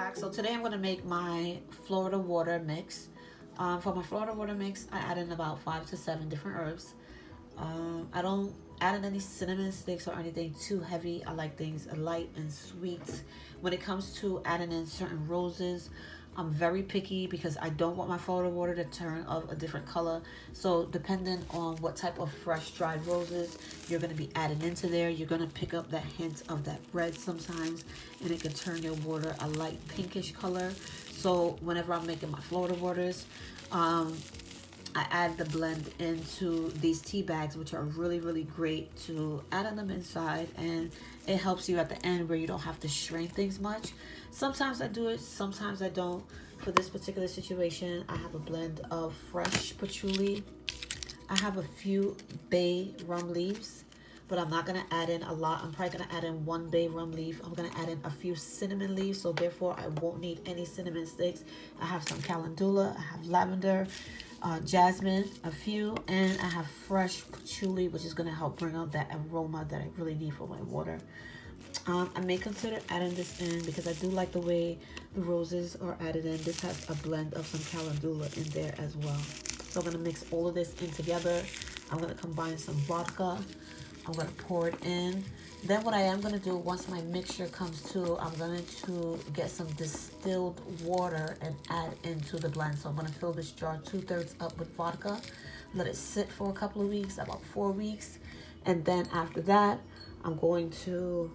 back. So today I'm going to make my Florida water mix. For my Florida water mix, I add in about 5 to 7 different herbs. I don't add in any cinnamon sticks or anything too heavy. I like things light and sweet. When it comes to adding in certain roses, I'm very picky because I don't want my Florida water to turn of a different color. So depending on what type of fresh dried roses you're going to be adding into there, you're going to pick up that hint of that red sometimes, and it can turn your water a light pinkish color. So whenever I'm making my Florida waters, I add the blend into these tea bags, which are really, really great to add on them inside, and it helps you at the end where you don't have to strain things much. Sometimes I do it, sometimes I don't. For this particular situation, I have a blend of fresh patchouli. I have a few bay rum leaves, but I'm not going to add in a lot. I'm probably going to add in 1 bay rum leaf. I'm going to add in a few cinnamon leaves, so therefore I won't need any cinnamon sticks. I have some calendula, I have lavender, jasmine, a few, and I have fresh patchouli, which is going to help bring out that aroma that I really need for my water. I may consider adding this in because I do like the way the roses are added in. This has a blend of some calendula in there as well. So I'm going to mix all of this in together. I'm going to combine some vodka. I'm going to pour it in. Then what I am going to do, once my mixture comes to, I'm going to get some distilled water and add into the blend. So I'm going to fill this jar 2/3 up with vodka. Let it sit for a couple of weeks, about 4 weeks. And then after that, I'm going to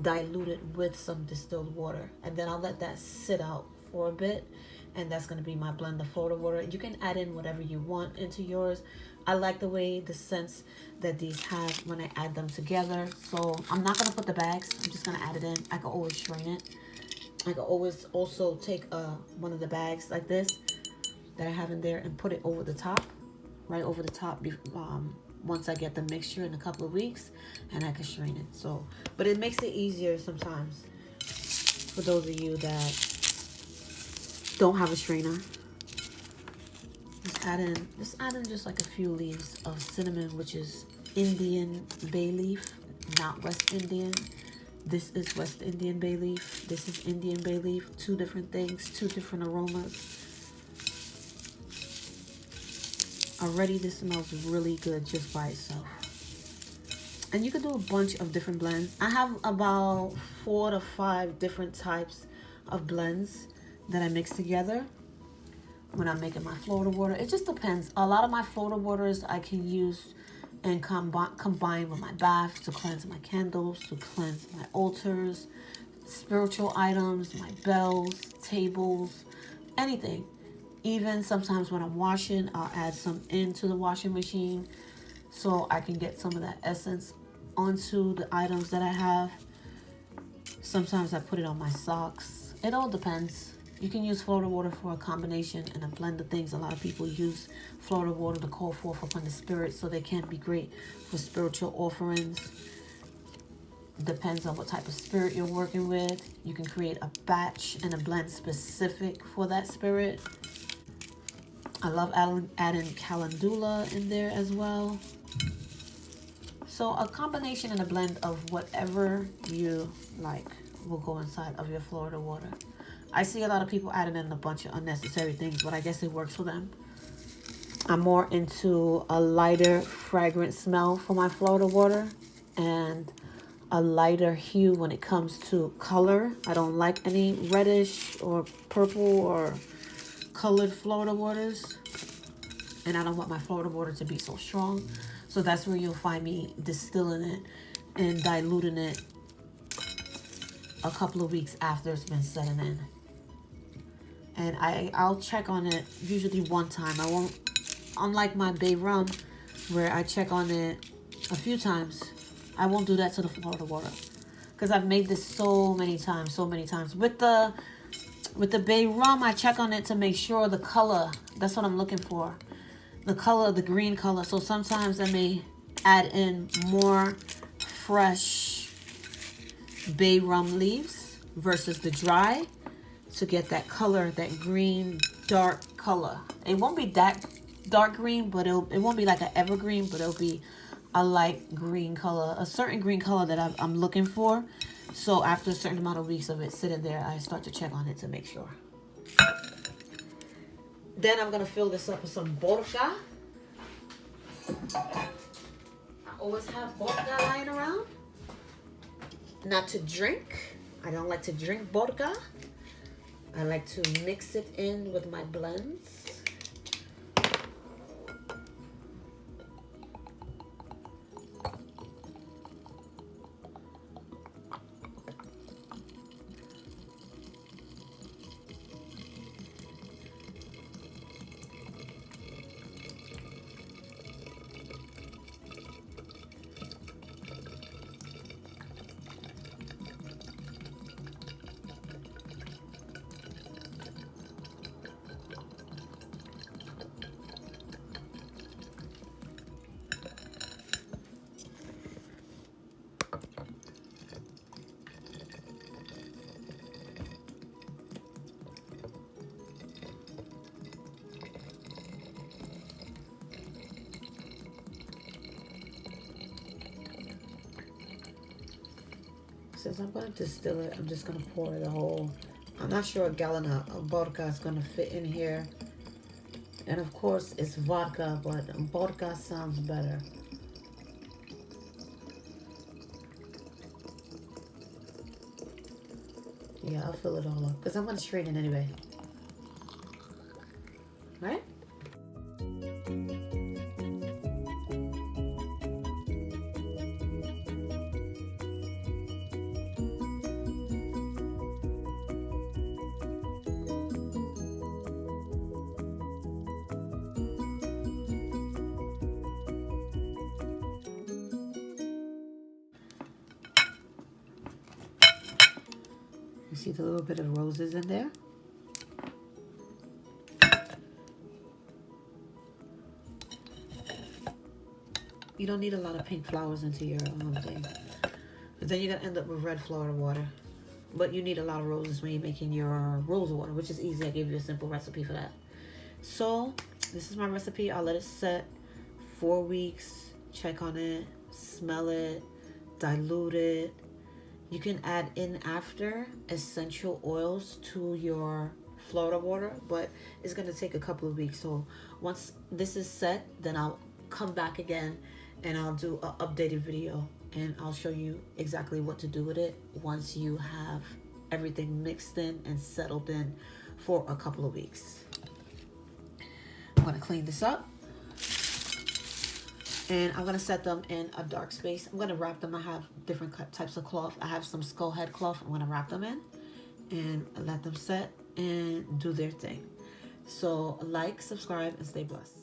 dilute it with some distilled water. And then I'll let that sit out for a bit. And that's going to be my blend of Florida water. You can add in whatever you want into yours. I like the way, the scents that these have when I add them together. So I'm not going to put the bags. I'm just going to add it in. I can always strain it. I can always also take one of the bags like this that I have in there and put it over the top. Right over the top once I get the mixture in a couple of weeks, and I can strain it. So, but it makes it easier sometimes for those of you that don't have a strainer. Just add in just like a few leaves of cinnamon, which is Indian bay leaf, not West Indian. This is West Indian bay leaf. This is Indian bay leaf. 2 different things, 2 different aromas. Already this smells really good just by itself. And you can do a bunch of different blends. I have about 4 to 5 different types of blends that I mix together when I'm making my Florida water. It just depends. A lot of my Florida waters I can use and combine with my bath to cleanse my candles, to cleanse my altars, spiritual items, my bells, tables, anything. Even sometimes when I'm washing, I'll add some into the washing machine so I can get some of that essence onto the items that I have. Sometimes I put it on my socks. It all depends. You can use Florida water for a combination and a blend of things. A lot of people use Florida water to call forth upon the spirit, so they can be great for spiritual offerings. Depends on what type of spirit you're working with. You can create a batch and a blend specific for that spirit. I love adding calendula in there as well. So a combination and a blend of whatever you like will go inside of your Florida water. I see a lot of people adding in a bunch of unnecessary things, but I guess it works for them. I'm more into a lighter fragrant smell for my Florida water and a lighter hue when it comes to color. I don't like any reddish or purple or colored Florida waters, and I don't want my Florida water to be so strong. So that's where you'll find me distilling it and diluting it a couple of weeks after it's been setting in. And I'll check on it usually one time. I won't, unlike my bay rum where I check on it a few times, I won't do that to the Florida water because I've made this so many times. With the bay rum, I check on it to make sure the color, that's what I'm looking for. The color, the green color. So sometimes I may add in more fresh bay rum leaves versus the dry to get that color, that green, dark color. It won't be that dark green, but it won't be like an evergreen, but it'll be a light green color, a certain green color that I'm looking for. So after a certain amount of weeks of it sitting there, I start to check on it to make sure. Then I'm going to fill this up with some vodka. I always have vodka lying around. Not to drink. I don't like to drink vodka. I like to mix it in with my blends. Since I'm going to distill it, I'm just going to pour the whole, I'm not sure a gallon of vodka is going to fit in here. And of course it's vodka, but vodka sounds better. Yeah, I'll fill it all up because I'm going to strain it anyway. Right? You see the little bit of roses in there? You don't need a lot of pink flowers into your thing. But then you're going to end up with red Florida water. But you need a lot of roses when you're making your rose water, which is easy. I gave you a simple recipe for that. So, this is my recipe. I'll let it set 4 weeks. Check on it. Smell it. Dilute it. You can add in after essential oils to your Florida water, but it's going to take a couple of weeks. So once this is set, then I'll come back again and I'll do an updated video and I'll show you exactly what to do with it once you have everything mixed in and settled in for a couple of weeks. I'm going to clean this up. And I'm going to set them in a dark space. I'm going to wrap them. I have different types of cloth. I have some skull head cloth. I'm going to wrap them in and let them set and do their thing. So like, subscribe, and stay blessed.